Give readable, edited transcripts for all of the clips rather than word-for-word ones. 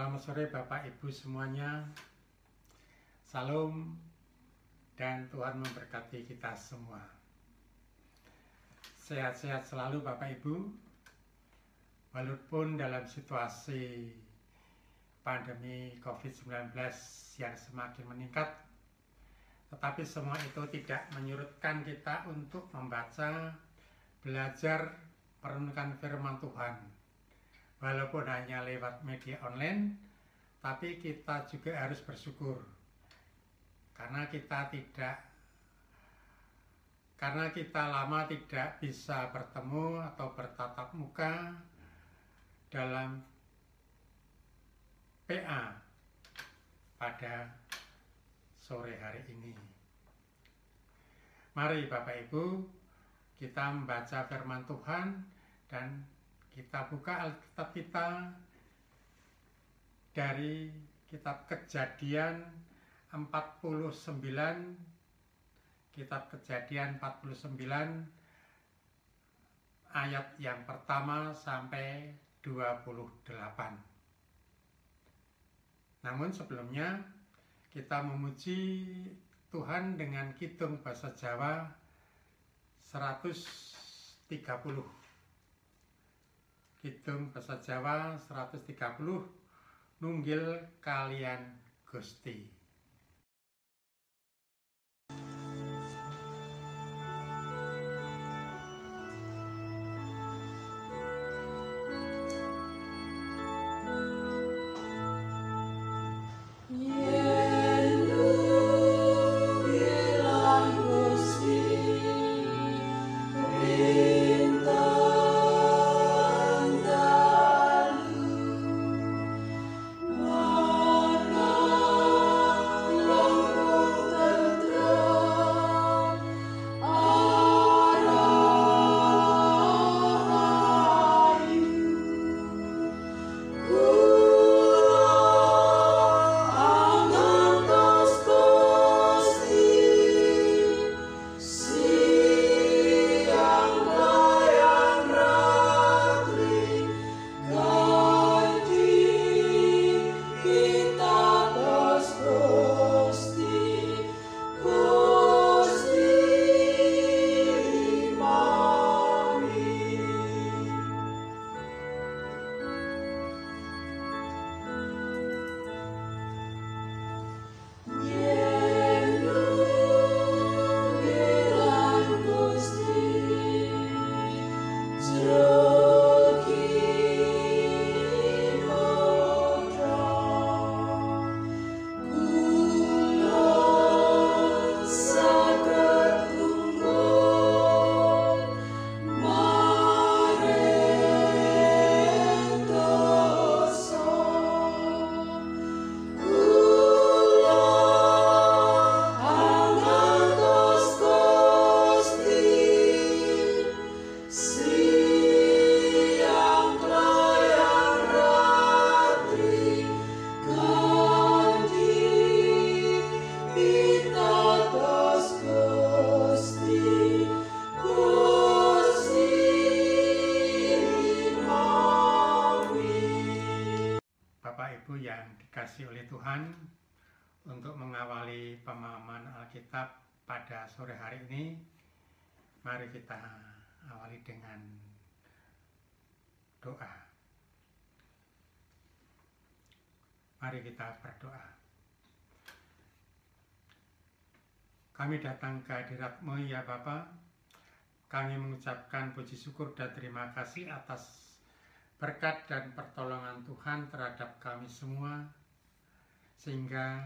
Selamat sore Bapak Ibu semuanya. Salam dan Tuhan memberkati kita semua. Sehat-sehat selalu Bapak Ibu. Walaupun dalam situasi pandemi COVID-19 yang semakin meningkat, tetapi semua itu tidak menyurutkan kita untuk membaca, belajar, merenungkan firman Tuhan. Walaupun hanya lewat media online, tapi kita juga harus bersyukur karena kita lama tidak bisa bertemu atau bertatap muka dalam PA pada sore hari ini. Mari Bapak Ibu, kita membaca firman Tuhan dan kita buka Alkitab kita dari kitab Kejadian 49, kitab Kejadian 49 ayat yang pertama sampai 28. Namun sebelumnya kita memuji Tuhan dengan kidung bahasa Jawa 130. Kidung bahasa Jawa 130, nunggil kalian Gusti. Yang dikasih oleh Tuhan, untuk mengawali pemahaman Alkitab pada sore hari ini, mari kita awali dengan doa. Mari kita berdoa. Kami datang ke hadirat-Mu ya Bapa. Kami mengucapkan puji syukur dan terima kasih atas berkat dan pertolongan Tuhan terhadap kami semua, sehingga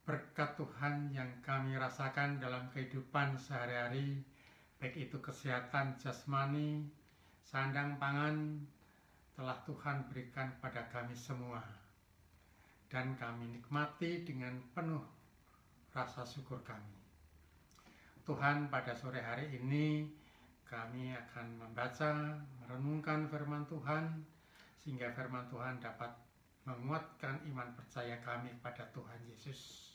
berkat Tuhan yang kami rasakan dalam kehidupan sehari-hari, baik itu kesehatan jasmani, sandang pangan, telah Tuhan berikan kepada kami semua. Dan kami nikmati dengan penuh rasa syukur kami. Tuhan, pada sore hari ini kami akan membaca, merenungkan firman Tuhan, sehingga firman Tuhan dapat menguatkan iman percaya kami pada Tuhan Yesus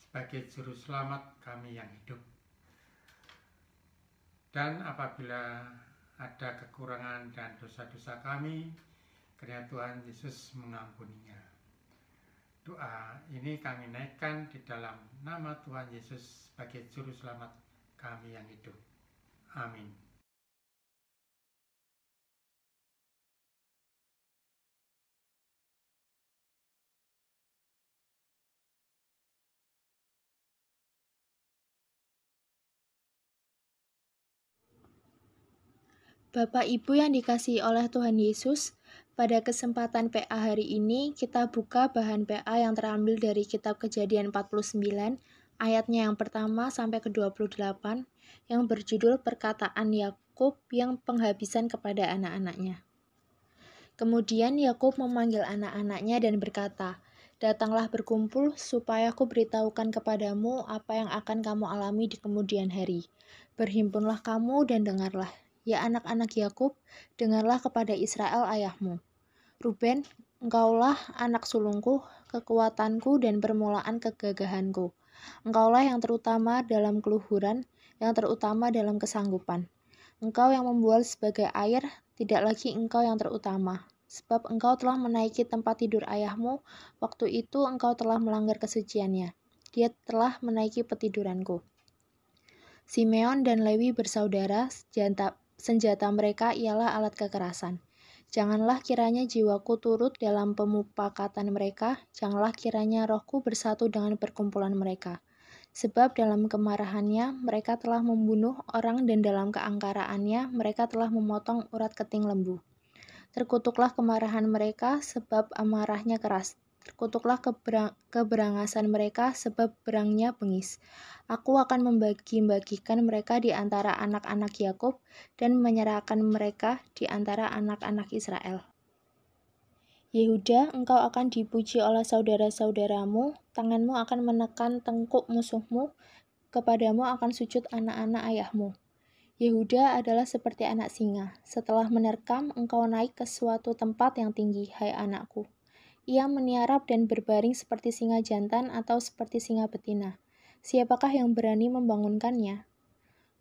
sebagai juru selamat kami yang hidup. Dan apabila ada kekurangan dan dosa-dosa kami kiranya Tuhan Yesus mengampuninya. Doa ini kami naikkan di dalam nama Tuhan Yesus sebagai Juru Selamat kami yang hidup. Amin. Bapak Ibu yang dikasihi oleh Tuhan Yesus, pada kesempatan PA hari ini kita buka bahan PA yang terambil dari kitab Kejadian 49, ayatnya yang pertama sampai ke-28, yang berjudul perkataan Yakub yang penghabisan kepada anak-anaknya. Kemudian Yakub memanggil anak-anaknya dan berkata, "Datanglah berkumpul supaya aku beritahukan kepadamu apa yang akan kamu alami di kemudian hari. Berhimpunlah kamu dan dengarlah. Ya anak-anak Yakub, dengarlah kepada Israel ayahmu. Ruben, engkaulah anak sulungku, kekuatanku dan permulaan kegagahanku. Engkaulah yang terutama dalam keluhuran, yang terutama dalam kesanggupan. Engkau yang membual sebagai air, tidak lagi engkau yang terutama. Sebab engkau telah menaiki tempat tidur ayahmu, waktu itu engkau telah melanggar kesuciannya. Dia telah menaiki petiduranku." Simeon dan Lewi bersaudara, senjata mereka ialah alat kekerasan. Janganlah kiranya jiwaku turut dalam pemupakatan mereka, janganlah kiranya rohku bersatu dengan perkumpulan mereka. Sebab dalam kemarahannya mereka telah membunuh orang dan dalam keangkaraannya mereka telah memotong urat keting lembu. Terkutuklah kemarahan mereka sebab amarahnya keras. Terkutuklah keberangasan mereka sebab berangnya bengis. Aku akan membagi-bagikan mereka di antara anak-anak Yakub dan menyerahkan mereka di antara anak-anak Israel. Yehuda, engkau akan dipuji oleh saudara-saudaramu, tanganmu akan menekan tengkuk musuhmu, kepadamu akan sujud anak-anak ayahmu. Yehuda adalah seperti anak singa. Setelah menerkam, engkau naik ke suatu tempat yang tinggi, hai anakku. Ia meniarap dan berbaring seperti singa jantan atau seperti singa betina. Siapakah yang berani membangunkannya?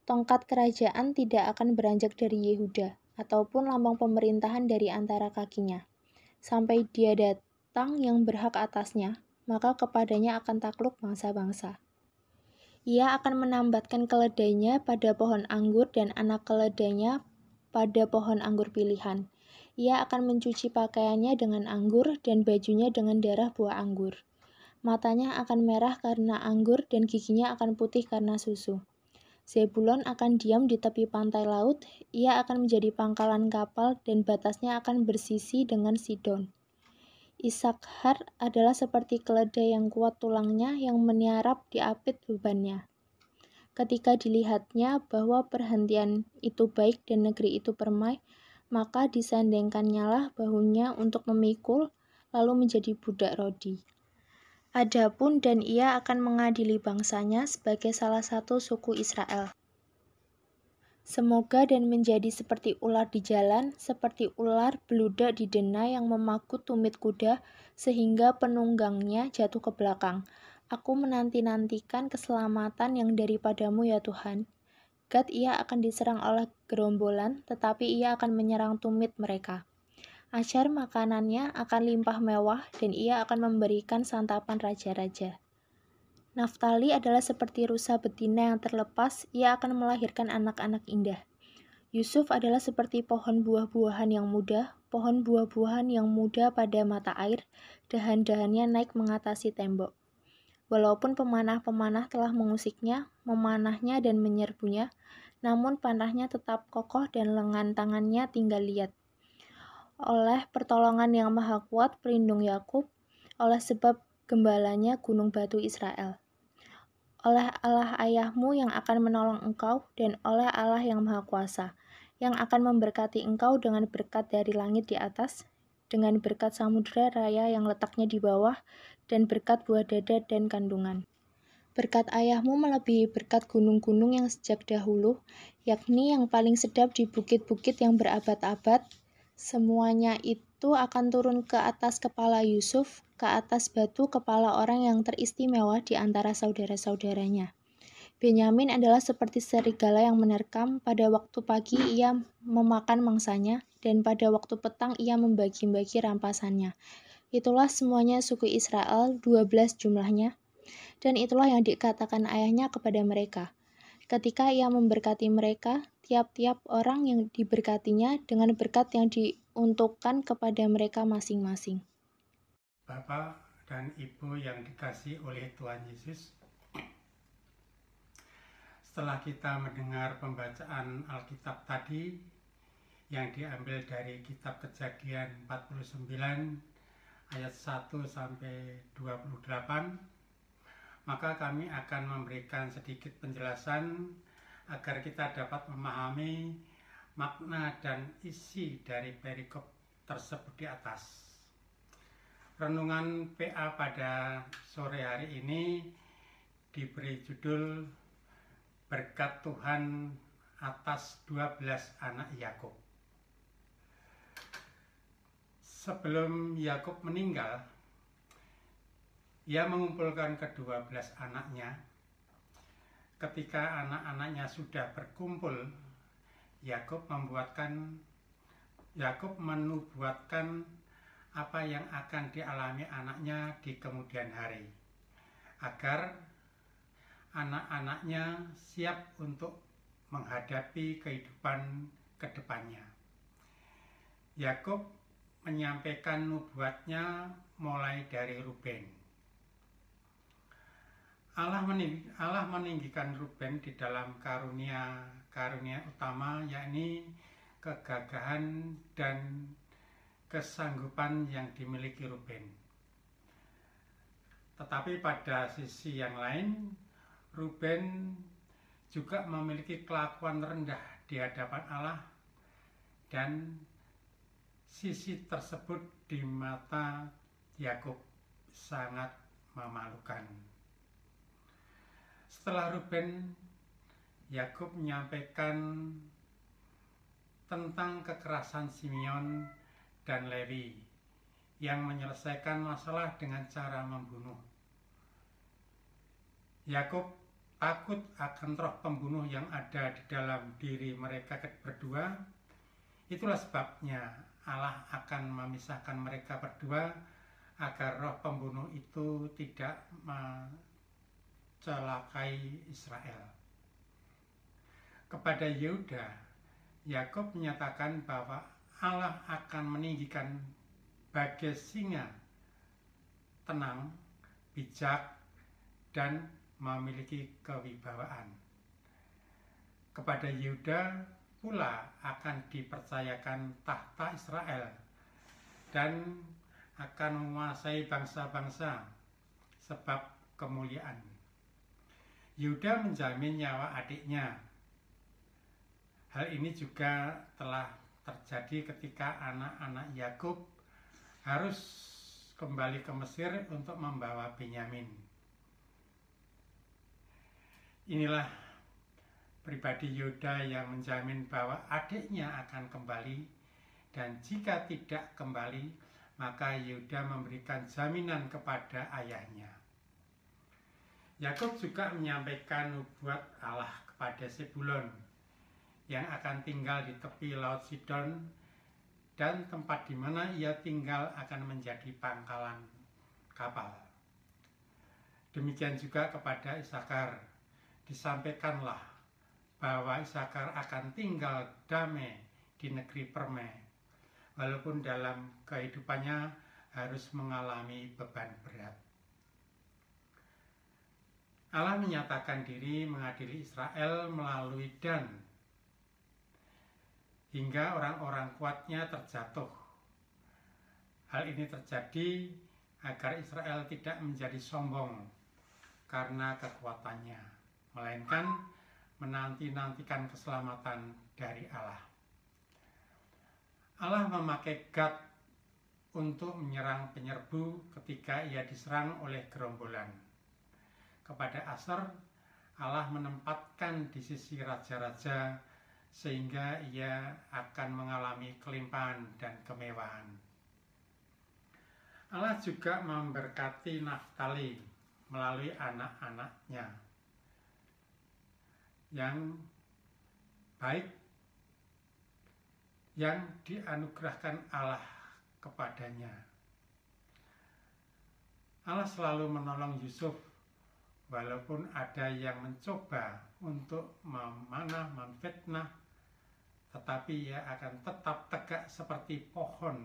Tongkat kerajaan tidak akan beranjak dari Yehuda, ataupun lambang pemerintahan dari antara kakinya. Sampai dia datang yang berhak atasnya, maka kepadanya akan takluk bangsa-bangsa. Ia akan menambatkan keledainya pada pohon anggur dan anak keledainya pada pohon anggur pilihan. Ia akan mencuci pakaiannya dengan anggur dan bajunya dengan darah buah anggur. Matanya akan merah karena anggur dan giginya akan putih karena susu. Zebulon akan diam di tepi pantai laut, ia akan menjadi pangkalan kapal dan batasnya akan bersisi dengan Sidon. Isakhar adalah seperti keledai yang kuat tulangnya yang meniarap di apit bebannya. Ketika dilihatnya bahwa perhentian itu baik dan negeri itu permai, maka disandengkannya lah bahunya untuk memikul, lalu menjadi budak rodi. Adapun dan ia akan mengadili bangsanya sebagai salah satu suku Israel. Semoga dan menjadi seperti ular di jalan, seperti ular beludak di denai yang memaku tumit kuda, sehingga penunggangnya jatuh ke belakang. Aku menanti-nantikan keselamatan yang daripadamu ya Tuhan. Gad ia akan diserang oleh gerombolan, tetapi ia akan menyerang tumit mereka. Asyar makanannya akan limpah mewah, dan ia akan memberikan santapan raja-raja. Naftali adalah seperti rusa betina yang terlepas, ia akan melahirkan anak-anak indah. Yusuf adalah seperti pohon buah-buahan yang muda, pohon buah-buahan yang muda pada mata air, dahan-dahannya naik mengatasi tembok. Walaupun pemanah-pemanah telah mengusiknya, memanahnya dan menyerbunya, namun panahnya tetap kokoh dan lengan tangannya tinggal liat. Oleh pertolongan yang maha kuat pelindung Yakub, oleh sebab gembalanya gunung batu Israel. Oleh Allah ayahmu yang akan menolong engkau, dan oleh Allah yang maha kuasa, yang akan memberkati engkau dengan berkat dari langit di atas, dengan berkat samudera raya yang letaknya di bawah, dan berkat buah dada dan kandungan. Berkat ayahmu melebihi berkat gunung-gunung yang sejak dahulu, yakni yang paling sedap di bukit-bukit yang berabad-abad. Semuanya itu akan turun ke atas kepala Yusuf, ke atas batu kepala orang yang teristimewa di antara saudara-saudaranya. Benyamin adalah seperti serigala yang menerkam, pada waktu pagi ia memakan mangsanya, dan pada waktu petang ia membagi-bagi rampasannya. Itulah semuanya suku Israel, 12 jumlahnya, dan itulah yang dikatakan ayahnya kepada mereka. Ketika ia memberkati mereka, tiap-tiap orang yang diberkatinya dengan berkat yang diuntukkan kepada mereka masing-masing. Bapak dan Ibu yang dikasihi oleh Tuhan Yesus, setelah kita mendengar pembacaan Alkitab tadi yang diambil dari kitab Kejadian 49 ayat 1 sampai 28, maka kami akan memberikan sedikit penjelasan agar kita dapat memahami makna dan isi dari perikop tersebut di atas. Renungan PA pada sore hari ini diberi judul Berkat Tuhan atas 12 anak Yakub. Sebelum Yakub meninggal, ia mengumpulkan ke-12 anaknya. Ketika anak-anaknya sudah berkumpul, Yakub menubuatkan apa yang akan dialami anaknya di kemudian hari, agar anak-anaknya siap untuk menghadapi kehidupan ke depannya. Yakub menyampaikan nubuatnya mulai dari Ruben. Allah meninggikan Ruben di dalam karunia utama, yakni kegagahan dan kesanggupan yang dimiliki Ruben. Tetapi pada sisi yang lain, Ruben juga memiliki kelakuan rendah di hadapan Allah, dan sisi tersebut di mata Yakub sangat memalukan. Setelah Ruben, Yakub menyampaikan tentang kekerasan Simeon dan Lewi yang menyelesaikan masalah dengan cara membunuh. Yakub takut akan roh pembunuh yang ada di dalam diri mereka berdua. Itulah sebabnya Allah akan memisahkan mereka berdua agar roh pembunuh itu tidak mencelakai Israel. Kepada Yehuda, Yakub menyatakan bahwa Allah akan meninggikan bagai singa, tenang, bijak, dan memiliki kewibawaan. Kepada Yehuda pula akan dipercayakan tahta Israel dan akan menguasai bangsa-bangsa sebab kemuliaan. Yehuda menjamin nyawa adiknya. Hal ini juga telah terjadi ketika anak-anak Yakub harus kembali ke Mesir untuk membawa Benyamin. Inilah pribadi Yehuda yang menjamin bahwa adiknya akan kembali, dan jika tidak kembali, maka Yehuda memberikan jaminan kepada ayahnya. Yakub juga menyampaikan nubuat Allah kepada Zebulon yang akan tinggal di tepi Laut Sidon, dan tempat di mana ia tinggal akan menjadi pangkalan kapal. Demikian juga kepada Isakar, disampaikanlah bahwa Isakar akan tinggal damai di negeri permai, walaupun dalam kehidupannya harus mengalami beban berat. Allah menyatakan diri mengadili Israel melalui Dan, hingga orang-orang kuatnya terjatuh. Hal ini terjadi agar Israel tidak menjadi sombong karena kekuatannya, melainkan menanti-nantikan keselamatan dari Allah. Allah memakai Gad untuk menyerang penyerbu ketika ia diserang oleh gerombolan. Kepada Aser, Allah menempatkan di sisi raja-raja sehingga ia akan mengalami kelimpahan dan kemewahan. Allah juga memberkati Naftali melalui anak-anaknya yang baik, yang dianugerahkan Allah kepadanya. Allah selalu menolong Yusuf walaupun ada yang mencoba untuk memanah, memfitnah, tetapi ia akan tetap tegak seperti pohon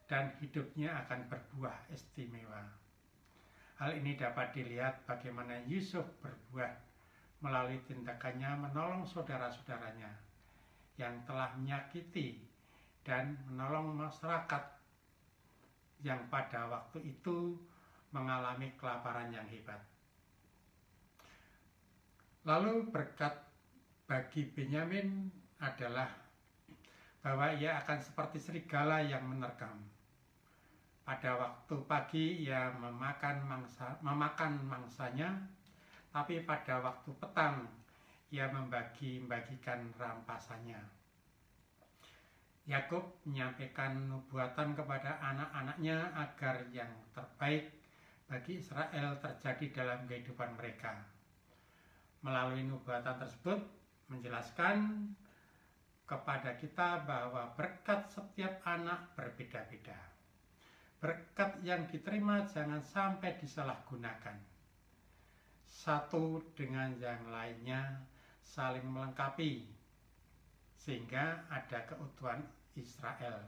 dan hidupnya akan berbuah istimewa. Hal ini dapat dilihat bagaimana Yusuf berbuah melalui tindakannya menolong saudara-saudaranya yang telah menyakiti dan menolong masyarakat yang pada waktu itu mengalami kelaparan yang hebat. Lalu berkat bagi Benyamin adalah bahwa ia akan seperti serigala yang menerkam. Pada waktu pagi ia memakan mangsanya, tapi pada waktu petang ia membagikan rampasannya. Yakub menyampaikan nubuatan kepada anak-anaknya agar yang terbaik bagi Israel terjadi dalam kehidupan mereka. Melalui nubuatan tersebut menjelaskan kepada kita bahwa berkat setiap anak berbeda-beda. Berkat yang diterima jangan sampai disalahgunakan. Satu dengan yang lainnya saling melengkapi sehingga ada keutuhan Israel.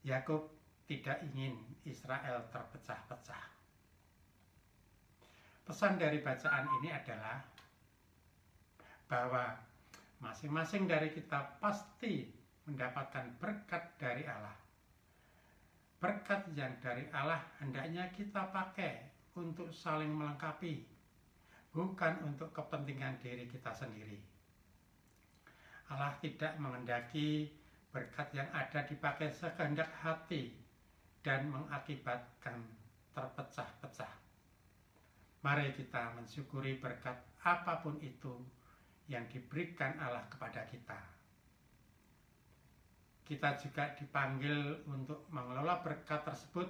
Yakub tidak ingin Israel terpecah-pecah. Pesan dari bacaan ini adalah bahwa masing-masing dari kita pasti mendapatkan berkat dari Allah. Berkat yang dari Allah hendaknya kita pakai untuk saling melengkapi, bukan untuk kepentingan diri kita sendiri. Allah tidak menghendaki berkat yang ada dipakai sekehendak hati dan mengakibatkan terpecah-pecah. Mari kita mensyukuri berkat apapun itu yang diberikan Allah kepada kita. Kita juga dipanggil untuk mengelola berkat tersebut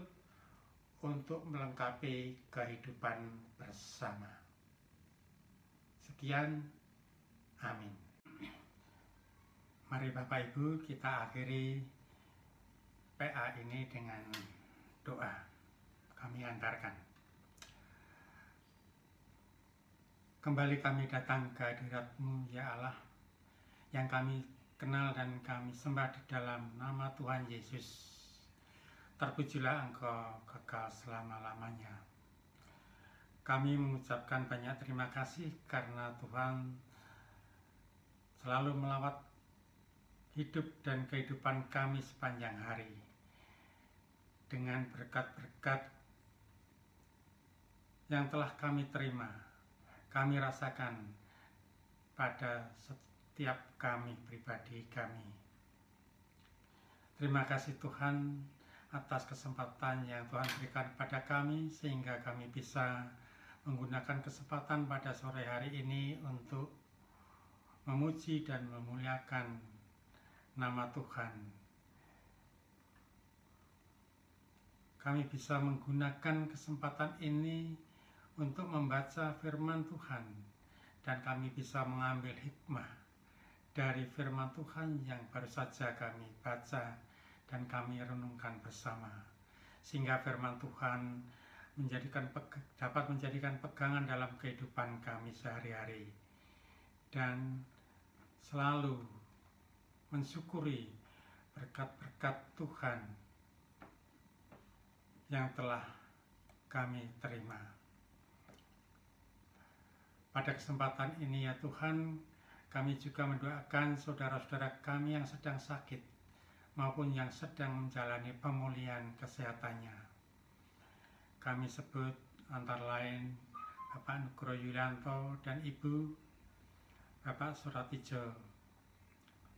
untuk melengkapi kehidupan bersama. Sekian, amin. Mari Bapak Ibu kita akhiri PA ini dengan doa. Kami antarkan. Kembali kami datang ke hadirat-Mu ya Allah, yang kami kenal dan kami sembah di dalam nama Tuhan Yesus. Terpujilah Engkau kekal selama-lamanya. Kami mengucapkan banyak terima kasih karena Tuhan selalu melawat hidup dan kehidupan kami sepanjang hari dengan berkat-berkat yang telah kami terima, kami rasakan pada setiap kami pribadi kami. Terima kasih Tuhan atas kesempatan yang Tuhan berikan pada kami sehingga kami bisa menggunakan kesempatan pada sore hari ini untuk memuji dan memuliakan nama Tuhan. Kami bisa menggunakan kesempatan ini untuk membaca firman Tuhan dan kami bisa mengambil hikmah dari firman Tuhan yang baru saja kami baca dan kami renungkan bersama, sehingga firman Tuhan dapat menjadikan pegangan dalam kehidupan kami sehari-hari dan selalu mensyukuri berkat-berkat Tuhan yang telah kami terima. Pada kesempatan ini ya Tuhan, kami juga mendoakan saudara-saudara kami yang sedang sakit maupun yang sedang menjalani pemulihan kesehatannya. Kami sebut antara lain Bapak Nugroho Yulianto dan Ibu, Bapak Suratijo,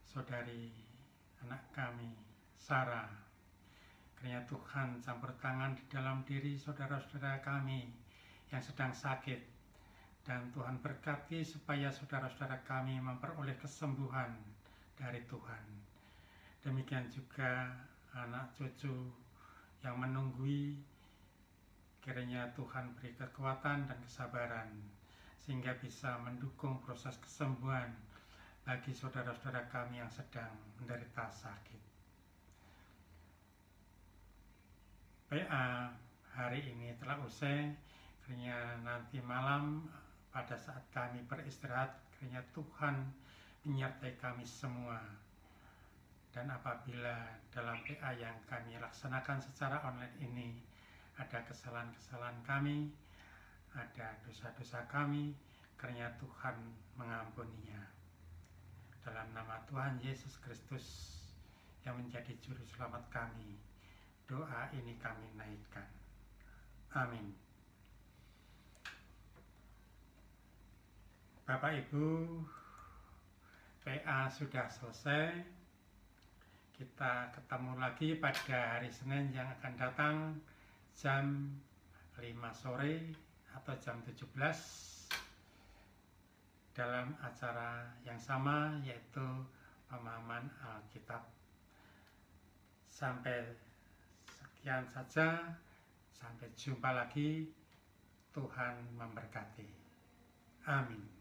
saudari anak kami Sarah. Kiranya Tuhan campur tangan di dalam diri saudara-saudara kami yang sedang sakit, dan Tuhan berkati supaya saudara-saudara kami memperoleh kesembuhan dari Tuhan. Demikian juga anak cucu yang menunggui, kiranya Tuhan beri kekuatan dan kesabaran sehingga bisa mendukung proses kesembuhan bagi saudara-saudara kami yang sedang menderita sakit. PA hari ini telah usai, kiranya nanti malam pada saat kami beristirahat, kiranya Tuhan menyertai kami semua. Dan apabila dalam PA yang kami laksanakan secara online ini ada kesalahan-kesalahan kami, ada dosa-dosa kami, kiranya Tuhan mengampuninya. Dalam nama Tuhan Yesus Kristus yang menjadi juru selamat kami, doa ini kami naikkan. Amin. Bapak Ibu, PA sudah selesai. Kita ketemu lagi pada hari Senin yang akan datang jam 5 sore atau jam 17 dalam acara yang sama, yaitu pemahaman Alkitab. Sampai sekian saja, sampai jumpa lagi. Tuhan memberkati. Amin.